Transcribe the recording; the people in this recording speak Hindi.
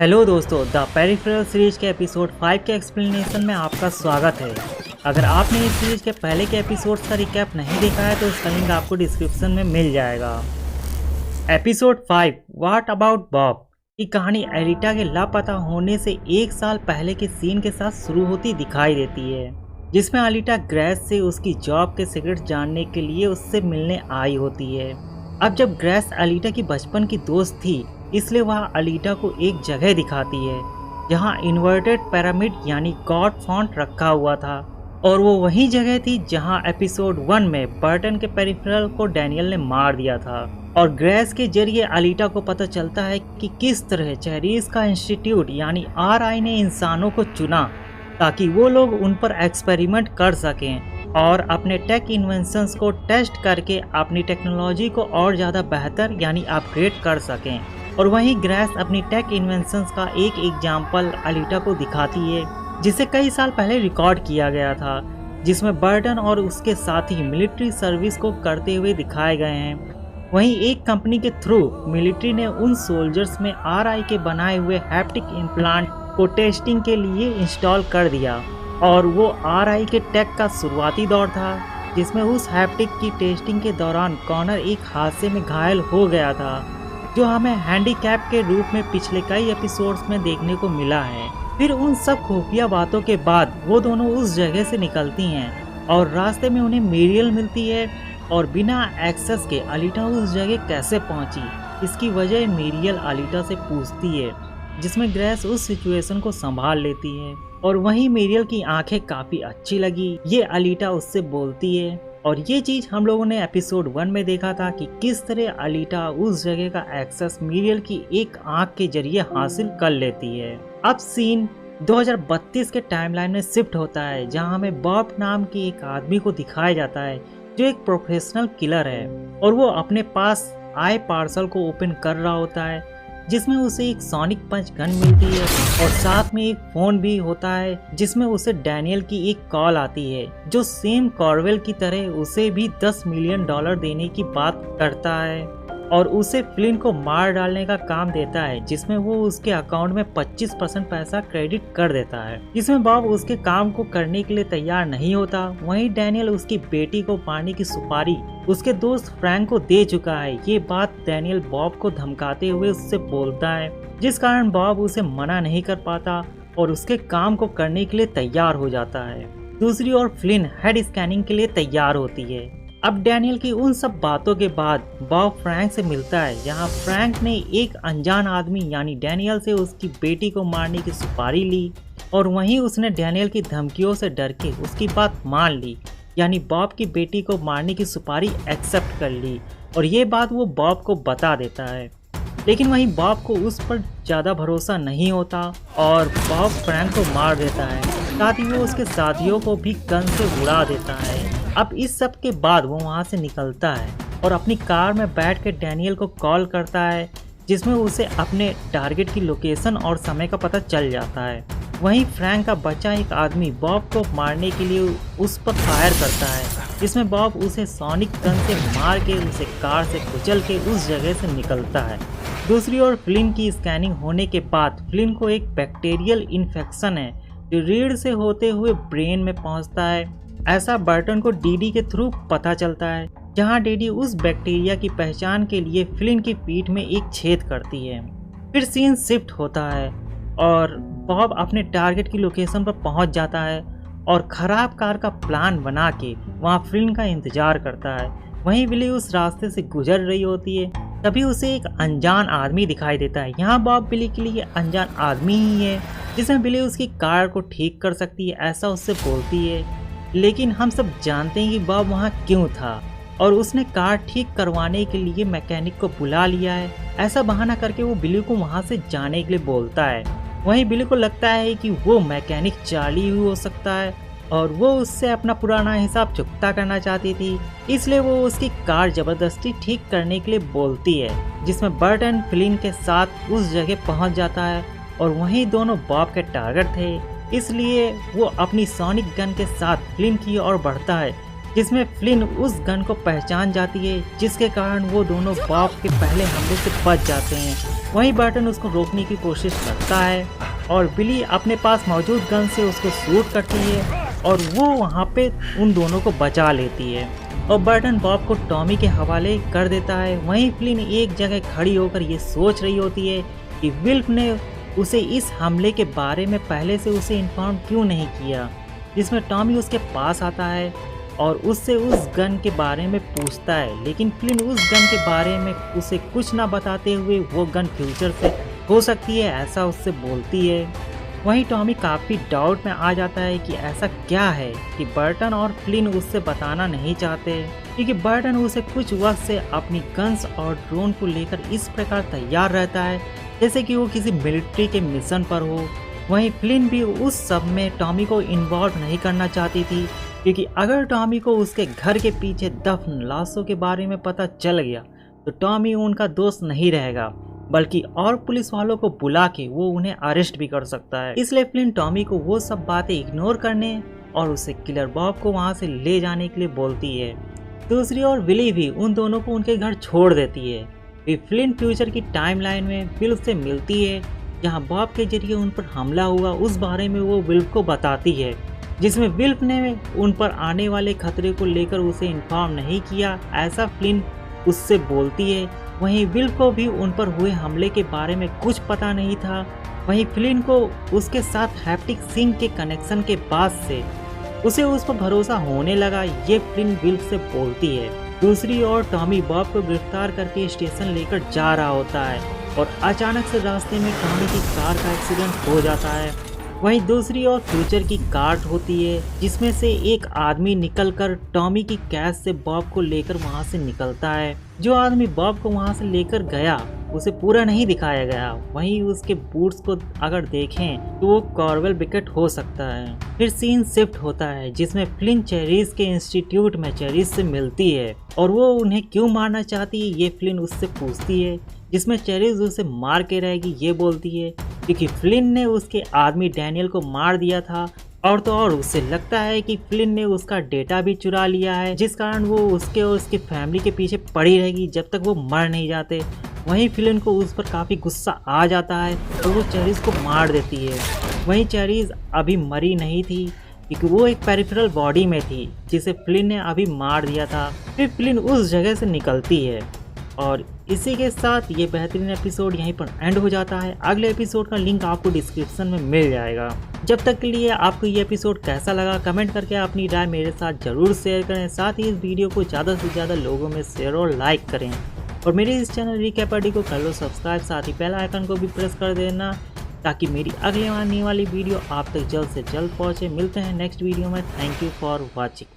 हेलो दोस्तों, द पेरिफेरल सीरीज के एपिसोड 5 के एक्सप्लेनेशन में आपका स्वागत है। अगर आपने इस सीरीज के पहले के एपिसोड्स का रिकैप नहीं देखा है तो इसका लिंक आपको डिस्क्रिप्शन में मिल जाएगा। एपिसोड 5 व्हाट अबाउट बॉब की कहानी एलिटा के लापता होने से एक साल पहले के सीन के साथ शुरू होती दिखाई देती है, जिसमें एलिटा ग्रेस से उसकी जॉब के सीक्रेट जानने के लिए उससे मिलने आई होती है। अब जब ग्रेस एलिटा की बचपन की दोस्त थी, इसलिए वह एलिटा को एक जगह दिखाती है जहां इन्वर्टेड पिरामिड यानी गॉड फॉन्ट रखा हुआ था, और वो वही जगह थी जहां एपिसोड 1 में बर्टन के पेरिफेरल को डैनियल ने मार दिया था। और ग्रेस के जरिए एलिटा को पता चलता है कि किस तरह चेरिस का इंस्टीट्यूट यानी RI ने इंसानों को चुना ताकि वो लोग उन पर एक्सपेरिमेंट कर सकें और अपने टेक इन्वेंशंस को टेस्ट करके अपनी टेक्नोलॉजी को और ज़्यादा बेहतर यानी अपग्रेड कर सकें। और वहीं ग्रेस अपनी टेक इन्वेंशंस का एक एग्जाम्पल एलिटा को दिखाती है, जिसे कई साल पहले रिकॉर्ड किया गया था, जिसमें बर्टन और उसके साथी मिलिट्री सर्विस को करते हुए दिखाए गए हैं। वहीं एक कंपनी के थ्रू मिलिट्री ने उन सोल्जर्स में RI के बनाए हुए हैप्टिक इम्प्लांट को टेस्टिंग के लिए इंस्टॉल कर दिया, और वो RI के टेक का शुरुआती दौर था, जिसमें उस हैप्टिक की टेस्टिंग के दौरान कॉनर एक हादसे में घायल हो गया था, जो हमें हैंडीकैप के रूप में पिछले कई एपिसोड्स में देखने को मिला है। फिर उन सब खुफिया बातों के बाद वो दोनों उस जगह से निकलती हैं और रास्ते में उन्हें मेरियल मिलती है, और बिना एक्सेस के एलिटा उस जगह कैसे पहुंची, इसकी वजह मेरियल एलिटा से पूछती है, जिसमें ग्रेस उस सिचुएशन को संभाल लेती है। और वहीं मेरियल की आंखें काफ़ी अच्छी लगी, ये एलिटा उससे बोलती है। और ये चीज़ हम लोगों ने एपिसोड 1 में देखा था कि किस तरह एलिटा उस जगह का एक्सेस मेरियल की एक आंख के जरिए हासिल कर लेती है। अब सीन 2032 के टाइमलाइन में शिफ्ट होता है, जहां हमें बॉब नाम के एक आदमी को दिखाया जाता है जो एक प्रोफेशनल किलर है, और वो अपने पास आए पार्सल को ओपन कर रहा होता है, जिसमें उसे एक सोनिक पंच गन मिलती है और साथ में एक फ़ोन भी होता है, जिसमें उसे डैनियल की एक कॉल आती है, जो सेम कॉर्वेल की तरह उसे भी $10 मिलियन देने की बात करता है और उसे फ्लिन को मार डालने का काम देता है, जिसमें वो उसके अकाउंट में 25% पैसा क्रेडिट कर देता है। जिसमें बॉब उसके काम को करने के लिए तैयार नहीं होता। वहीं डैनियल उसकी बेटी को मारने की सुपारी उसके दोस्त फ्रैंक को दे चुका है। ये बात डैनियल बॉब को धमकाते हुए उससे बोलता है, जिस कारण बॉब उसे मना नहीं कर पाता और उसके काम को करने के लिए तैयार हो जाता है। दूसरी ओर फ्लिन हेड स्कैनिंग के लिए तैयार होती है। अब डैनियल की उन सब बातों के बाद बॉब फ्रैंक से मिलता है, जहां फ्रैंक ने एक अनजान आदमी यानी डैनियल से उसकी बेटी को मारने की सुपारी ली, और वहीं उसने डैनियल की धमकियों से डर के उसकी बात मान ली, यानी बॉब की बेटी को मारने की सुपारी एक्सेप्ट कर ली, और ये बात वो बॉब को बता देता है। लेकिन वहीं बॉब को उस पर ज़्यादा भरोसा नहीं होता और बॉब फ्रैंक को मार देता है, साथ ही वो उसके साथियों को भी गन से उड़ा देता है। अब इस सब के बाद वो वहाँ से निकलता है और अपनी कार में बैठ के डैनियल को कॉल करता है, जिसमें उसे अपने टारगेट की लोकेशन और समय का पता चल जाता है। वहीं फ्रैंक का बच्चा एक आदमी बॉब को मारने के लिए उस पर फायर करता है, जिसमें बॉब उसे सोनिक गन से मार के उसे कार से कुचल के उस जगह से निकलता है। दूसरी ओर फ्लिन की स्कैनिंग होने के बाद फ्लिन को एक बैक्टीरियल इन्फेक्शन है, जो रीढ़ से होते हुए ब्रेन में पहुंचता है। ऐसा बर्टन को डीडी के थ्रू पता चलता है, जहां डीडी उस बैक्टीरिया की पहचान के लिए फ्लिन की पीठ में एक छेद करती है। फिर सीन शिफ्ट होता है और बॉब अपने टारगेट की लोकेशन पर पहुंच जाता है और खराब कार का प्लान बना के वहां फ्लिन का इंतजार करता है। वहीं बिली उस रास्ते से गुजर रही होती है, तभी उसे एक अनजान आदमी दिखाई देता है। यहाँ बॉब बिली के लिए अनजान आदमी ही है, जिसमें बिली उसकी कार को ठीक कर सकती है, ऐसा उससे बोलती है। लेकिन हम सब जानते हैं कि बॉब वहाँ क्यों था, और उसने कार ठीक करवाने के लिए मैकेनिक को बुला लिया है। ऐसा बहाना करके वो बिली को वहाँ से जाने के लिए बोलता है। वहीं बिली को लगता है कि वो मैकेनिक चार्ली हो सकता है और वो उससे अपना पुराना हिसाब चुकता करना चाहती थी, इसलिए वो उसकी कार जबरदस्ती ठीक करने के लिए बोलती है, जिसमें बर्टन फ्लिन के साथ उस जगह पहुँच जाता है, और वहीं दोनों बॉब के टारगेट थे, इसलिए वो अपनी सोनिक गन के साथ फ्लिन की ओर बढ़ता है, जिसमें फ्लिन उस गन को पहचान जाती है, जिसके कारण वो दोनों बाप के पहले हमले से बच जाते हैं। वहीं बर्टन उसको रोकने की कोशिश करता है और बिली अपने पास मौजूद गन से उसको शूट करती है और वो वहाँ पे उन दोनों को बचा लेती है और बर्टन बॉब को टॉमी के हवाले कर देता है। वहीं फ्लिन एक जगह खड़ी होकर ये सोच रही होती है कि विल्फ ने उसे इस हमले के बारे में पहले से उसे इन्फॉर्म क्यों नहीं किया, जिसमें टॉमी उसके पास आता है और उससे उस गन के बारे में पूछता है, लेकिन फ्लिन उस गन के बारे में उसे कुछ ना बताते हुए वो गन फ्यूचर से हो सकती है ऐसा उससे बोलती है। वहीं टॉमी काफ़ी डाउट में आ जाता है कि ऐसा क्या है कि बर्टन और फ्लिन उससे बताना नहीं चाहते, क्योंकि बर्टन उसे कुछ वक्त से अपनी गन्स और ड्रोन को लेकर इस प्रकार तैयार रहता है जैसे कि वो किसी मिलिट्री के मिशन पर हो। वहीं फ्लिन भी उस सब में टॉमी को इन्वॉल्व नहीं करना चाहती थी, क्योंकि अगर टॉमी को उसके घर के पीछे दफन लाशों के बारे में पता चल गया तो टॉमी उनका दोस्त नहीं रहेगा, बल्कि और पुलिस वालों को बुला के वो उन्हें अरेस्ट भी कर सकता है। इसलिए फ्लिन टॉमी को वो सब बातें इग्नोर करने और उसे किलर बॉब को वहाँ से ले जाने के लिए बोलती है। दूसरी ओर विली भी उन दोनों को उनके घर छोड़ देती है। फिर फ्लिन फ्यूचर की टाइमलाइन में विल्फ से मिलती है, जहाँ बॉब के जरिए उन पर हमला हुआ उस बारे में वो विल्फ को बताती है, जिसमें विल्फ ने उन पर आने वाले खतरे को लेकर उसे इन्फॉर्म नहीं किया ऐसा फ्लिन उससे बोलती है। वहीं विल्फ को भी उन पर हुए हमले के बारे में कुछ पता नहीं था। वहीं फ्लिन को उसके साथ हैप्टिक सिंक के कनेक्शन के बाद से उसे उस पर भरोसा होने लगा, ये फ्लिन विल्फ से बोलती है। दूसरी ओर टॉमी बॉब को गिरफ्तार करके स्टेशन लेकर जा रहा होता है और अचानक से रास्ते में टॉमी की कार का एक्सीडेंट हो जाता है। वहीं दूसरी ओर फ्यूचर की कार्ट होती है, जिसमें से एक आदमी निकलकर टॉमी की कैश से बॉब को लेकर वहां से निकलता है। जो आदमी बॉब को वहां से लेकर गया उसे पूरा नहीं दिखाया गया। वहीं उसके बूट्स को अगर देखें तो वो कॉर्वेल बिकेट हो सकता है। फिर सीन शिफ्ट होता है, जिसमें फ्लिन चेरीज के इंस्टीट्यूट में चेरीज से मिलती है और वो उन्हें क्यों मारना चाहती है ये फ्लिन उससे पूछती है, जिसमें चेरीज उसे मार के रहेगी ये बोलती है, क्योंकि फ्लिन ने उसके आदमी डैनियल को मार दिया था और तो और उसे लगता है कि फ्लिन ने उसका डेटा भी चुरा लिया है, जिस कारण वो उसके और उसकी फैमिली के पीछे पड़ी रहेगी जब तक वो मर नहीं जाते। वहीं फ्लिन को उस पर काफ़ी गुस्सा आ जाता है और वो चेरीज को मार देती है। वहीं चेरीज अभी मरी नहीं थी, क्योंकि वो एक पेरिफेरल बॉडी में थी जिसे फ्लिन ने अभी मार दिया था। फिर फ्लिन उस जगह से निकलती है और इसी के साथ ये बेहतरीन एपिसोड यहीं पर एंड हो जाता है। अगले एपिसोड का लिंक आपको डिस्क्रिप्शन में मिल जाएगा। जब तक के लिए आपको ये एपिसोड कैसा लगा कमेंट करके अपनी राय मेरे साथ जरूर शेयर करें। साथ ही इस वीडियो को ज़्यादा से ज़्यादा लोगों में शेयर और लाइक करें और मेरे इस चैनल रिकैपडी को कर लो सब्सक्राइब, साथ ही बेल आइकन को भी प्रेस कर देना ताकि मेरी अगले आने वाली वीडियो आप तक जल्द से जल्द पहुँचे। मिलते हैं नेक्स्ट वीडियो में। Thank you for watching.